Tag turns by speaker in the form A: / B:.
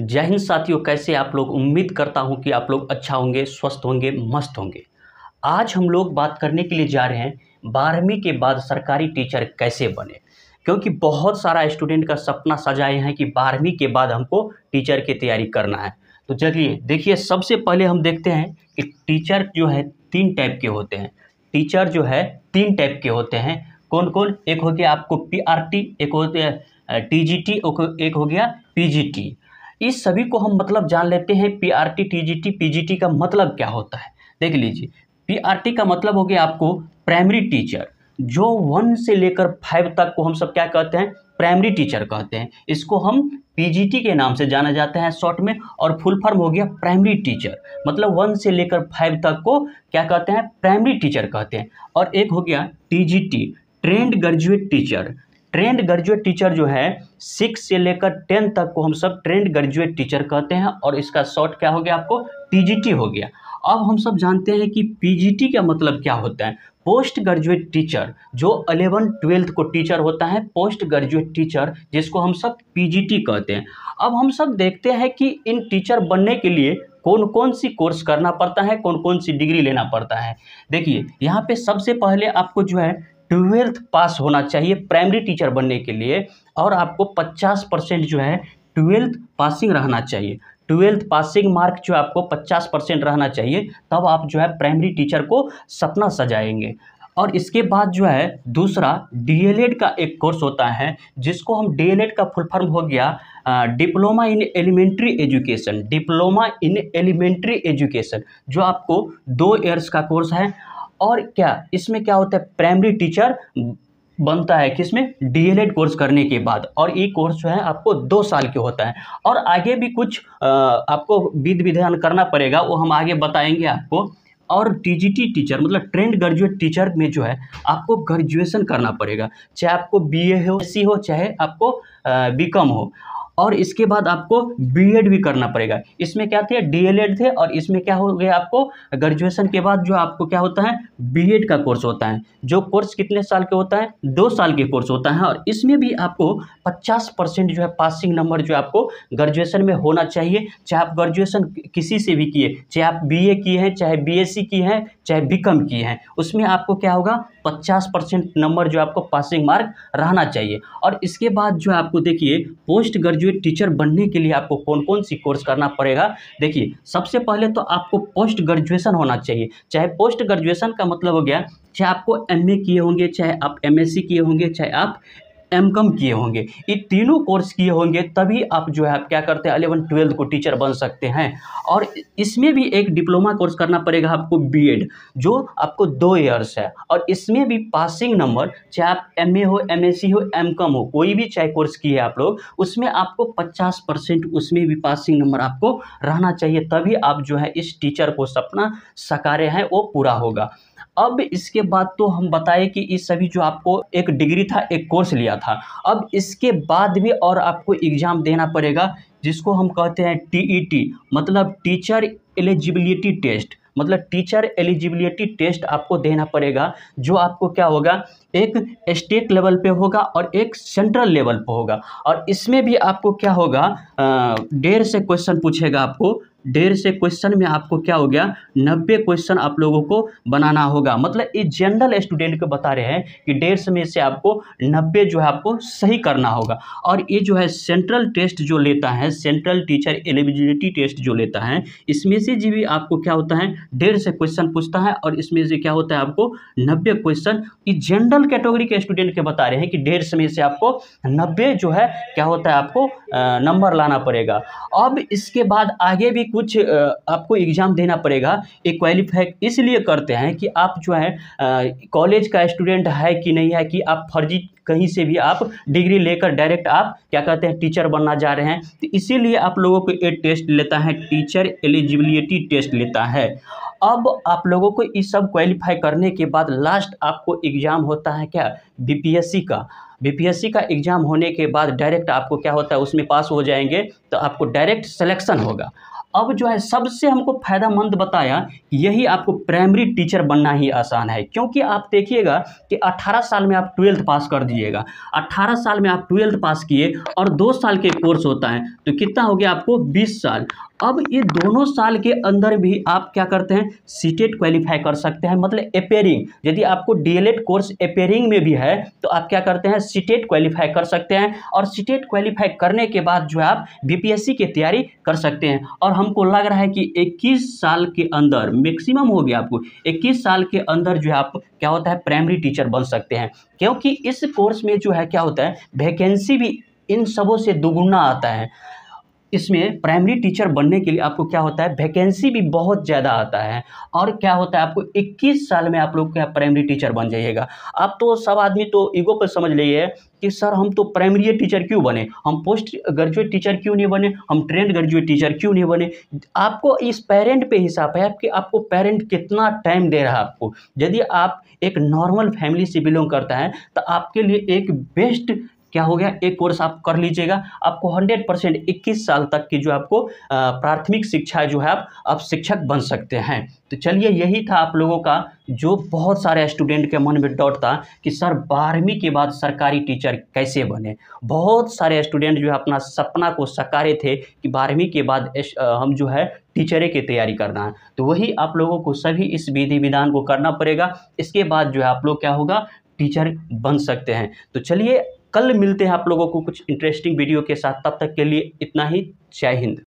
A: जय हिंद साथियों, कैसे आप लोग। उम्मीद करता हूं कि आप लोग अच्छा होंगे, स्वस्थ होंगे, मस्त होंगे। आज हम लोग बात करने के लिए जा रहे हैं 12वीं के बाद सरकारी टीचर कैसे बने, क्योंकि बहुत सारा स्टूडेंट का सपना सजाए हैं कि 12वीं के बाद हमको टीचर की तैयारी करना है। तो चलिए देखिए, सबसे पहले हम देखते हैं कि टीचर जो है 3 टाइप के होते हैं। टीचर जो है 3 टाइप के होते हैं। कौन कौन? एक हो गया आपको पीआरटी, एक हो गया टीजीटी, एक हो गया पीजीटी। इस सभी को हम मतलब जान लेते हैं। पीआरटी, टीजीटी, पीजीटी का मतलब क्या होता है देख लीजिए। पीआरटी का मतलब हो गया आपको प्राइमरी टीचर, जो 1 से लेकर 5 तक को हम सब क्या कहते हैं? प्राइमरी टीचर कहते हैं। इसको हम पीजीटी के नाम से जाना जाता है शॉर्ट में, और फुल फॉर्म हो गया प्राइमरी टीचर। मतलब 1 से लेकर 5 तक को क्या कहते हैं? प्राइमरी टीचर कहते हैं। और एक हो गया TGT, trained graduate teacher. Trained graduate teacher जो है 6 से लेकर 10 तक को हम सब ट्रेंड ग्रेजुएट टीचर कहते हैं, और इसका शॉर्ट क्या हो गया आपको? टीजीटी हो गया। अब हम सब जानते हैं कि पीजीटी का मतलब क्या होता है। पोस्ट ग्रेजुएट टीचर, जो 11-12 को टीचर होता है, पोस्ट ग्रेजुएट टीचर, जिसको हम सब पीजीटी कहते हैं। अब हम सब देखते हैं कि इन टीचर बनने के लिए कौन कौन सी कोर्स करना पड़ता है, कौन कौन सी डिग्री लेना पड़ता है। देखिए यहाँ पे सबसे पहले आपको जो है 12th पास होना चाहिए प्राइमरी टीचर बनने के लिए, और आपको 50% जो है 12th पासिंग रहना चाहिए। 12th पासिंग मार्क जो आपको 50% रहना चाहिए, तब आप जो है प्राइमरी टीचर को सपना सजाएंगे। और इसके बाद जो है दूसरा डीएलएड का एक कोर्स होता है, जिसको हम डीएलएड का फुल फॉर्म हो गया diploma in elementary education. Diploma in elementary education जो आपको 2 ईयर्स का कोर्स है। और क्या इसमें क्या होता है? प्राइमरी टीचर बनता है किसमें? डीएलएड कोर्स करने के बाद। और ये कोर्स जो है आपको 2 साल के होता है। और आगे भी कुछ आपको विधि विधान करना पड़ेगा, वो हम आगे बताएंगे आपको। और टीजीटी टीचर मतलब ट्रेंड ग्रेजुएट टीचर में जो है आपको ग्रेजुएशन करना पड़ेगा, चाहे आपको बीए हो, एससी हो, चाहे आपको बीकॉम हो। और इसके बाद आपको बीएड भी करना पड़ेगा। इसमें क्या थे? डीएलएड थे, और इसमें क्या हो गया आपको? ग्रेजुएशन के बाद जो आपको क्या होता है? बीएड का कोर्स होता है, जो कोर्स कितने साल के होता है? 2 साल के कोर्स होता है। और इसमें भी आपको 50% जो है पासिंग नंबर जो आपको ग्रेजुएशन में होना चाहिए। चाहे आप ग्रेजुएशन किसी से भी किए, चाहे आप बीए किए हैं, चाहे बीएससी किए हैं, चाहे बीकॉम किए हैं, उसमें आपको क्या होगा? 50% नंबर जो आपको पासिंग मार्क रहना चाहिए। और इसके बाद जो आपको देखिए पोस्ट ग्रेजुएट टीचर बनने के लिए आपको कौन कौन सी कोर्स करना पड़ेगा। देखिए सबसे पहले तो आपको पोस्ट ग्रेजुएशन होना चाहिए। चाहे पोस्ट ग्रेजुएशन का मतलब हो गया, चाहे आपको एमए किए होंगे, चाहे आप एमएससी किए होंगे, चाहे आप एमकॉम किए होंगे, ये तीनों कोर्स किए होंगे, तभी आप जो है आप क्या करते हैं? 11-12 को टीचर बन सकते हैं। और इसमें भी एक डिप्लोमा कोर्स करना पड़ेगा आपको बीएड, जो आपको 2 ईयर्स है। और इसमें भी पासिंग नंबर, चाहे आप एमए हो, एमएससी हो, एमकॉम हो, कोई भी चाहे कोर्स किए आप लोग, उसमें आपको 50% उसमें भी पासिंग नंबर आपको रहना चाहिए, तभी आप जो है इस टीचर को सपना साकारे हैं वो पूरा होगा। अब इसके बाद तो हम बताएं कि इस सभी जो आपको एक डिग्री था, एक कोर्स लिया था, अब इसके बाद भी और आपको एग्ज़ाम देना पड़ेगा, जिसको हम कहते हैं टीईटी, मतलब टीचर एलिजिबिलिटी टेस्ट। मतलब टीचर एलिजिबिलिटी टेस्ट आपको देना पड़ेगा, जो आपको क्या होगा? एक स्टेट लेवल पे होगा और एक सेंट्रल लेवल पे होगा। और इसमें भी आपको क्या होगा? 1.5 से क्वेश्चन पूछेगा आपको। 1.5 से क्वेश्चन में आपको क्या हो गया? 90 क्वेश्चन आप लोगों को बनाना होगा। मतलब ये जनरल स्टूडेंट को बता रहे हैं कि 150 में से आपको 90 जो है आपको सही करना होगा। और ये जो है सेंट्रल टेस्ट जो लेता है, सेंट्रल टीचर एलिजिबिलिटी टेस्ट जो लेता है, इसमें से जी भी आपको क्या होता है? 1.5 से क्वेश्चन पूछता है, और इसमें से क्या होता है? आपको 90 क्वेश्चन। ये जनरल कैटेगरी के स्टूडेंट के बता रहे हैं कि 150 में से आपको 90 जो है क्या होता है? आपको नंबर लाना पड़ेगा। अब इसके बाद आगे भी कुछ आपको एग्ज़ाम देना पड़ेगा। ये क्वालिफाई इसलिए करते हैं कि आप जो है कॉलेज का स्टूडेंट है कि नहीं है, कि आप फर्जी कहीं से भी आप डिग्री लेकर डायरेक्ट आप क्या कहते हैं? टीचर बनना जा रहे हैं। तो इसीलिए आप लोगों को ये टेस्ट लेता है, टीचर एलिजिबिलिटी टेस्ट लेता है। अब आप लोगों को ये सब क्वालिफाई करने के बाद लास्ट आपको एग्ज़ाम होता है क्या? बीपीएससी का। बीपीएससी का एग्ज़ाम होने के बाद डायरेक्ट आपको क्या होता है? उसमें पास हो जाएंगे तो आपको डायरेक्ट सिलेक्शन होगा। अब जो है सबसे हमको फ़ायदामंद बताया कि यही आपको प्राइमरी टीचर बनना ही आसान है, क्योंकि आप देखिएगा कि 18 साल में आप 12th पास कर दीजिएगा, 18 साल में आप 12th पास किए और 2 साल के कोर्स होता है तो कितना हो गया आपको 20 साल। अब ये दोनों साल के अंदर भी आप क्या करते हैं, सीटेट क्वालिफाई कर सकते हैं, मतलब अपेयरिंग, यदि आपको डीएलएड कोर्स अपेयरिंग में भी है तो आप क्या करते हैं, सीटेट क्वालिफाई कर सकते हैं। और सीटेट क्वालिफाई करने के बाद जो है आप बीपीएससी की तैयारी कर सकते हैं। और हमको लग रहा है कि 21 साल के अंदर मैक्सिमम हो गया आपको, 21 साल के अंदर जो है आप क्या होता है प्राइमरी टीचर बन सकते हैं, क्योंकि इस कोर्स में जो है क्या होता है वैकेंसी भी इन सबों से दुगुना आता है। इसमें प्राइमरी टीचर बनने के लिए आपको क्या होता है वैकेंसी भी बहुत ज़्यादा आता है, और क्या होता है आपको 21 साल में आप लोग क्या प्राइमरी टीचर बन जाइएगा। आप तो सब आदमी तो ईगो पर समझ लिए कि सर हम तो प्राइमरी टीचर क्यों बने, हम पोस्ट ग्रेजुएट टीचर क्यों नहीं बने, हम ट्रेंड ग्रेजुएट टीचर क्यों नहीं बने। आपको इस पेरेंट पे हिसाब है कि आपको पेरेंट कितना टाइम दे रहा है आपको। यदि आप एक नॉर्मल फैमिली से बिलोंग करता है तो आपके लिए एक बेस्ट क्या हो गया, एक कोर्स आप कर लीजिएगा, आपको 100% 21 साल तक की जो आपको प्राथमिक शिक्षा जो है आप शिक्षक बन सकते हैं। तो चलिए यही था आप लोगों का जो बहुत सारे स्टूडेंट के मन में डाउट था कि सर 12वीं के बाद सरकारी टीचर कैसे बने। बहुत सारे स्टूडेंट जो है अपना सपना को सकारे थे कि 12वीं के बाद हम जो है टीचरे की तैयारी करना है, तो वही आप लोगों को सभी इस विधि विधान को करना पड़ेगा। इसके बाद जो है आप लोग क्या होगा टीचर बन सकते हैं। तो चलिए कल मिलते हैं आप लोगों को कुछ इंटरेस्टिंग वीडियो के साथ, तब तक के लिए इतना ही। जय हिंद।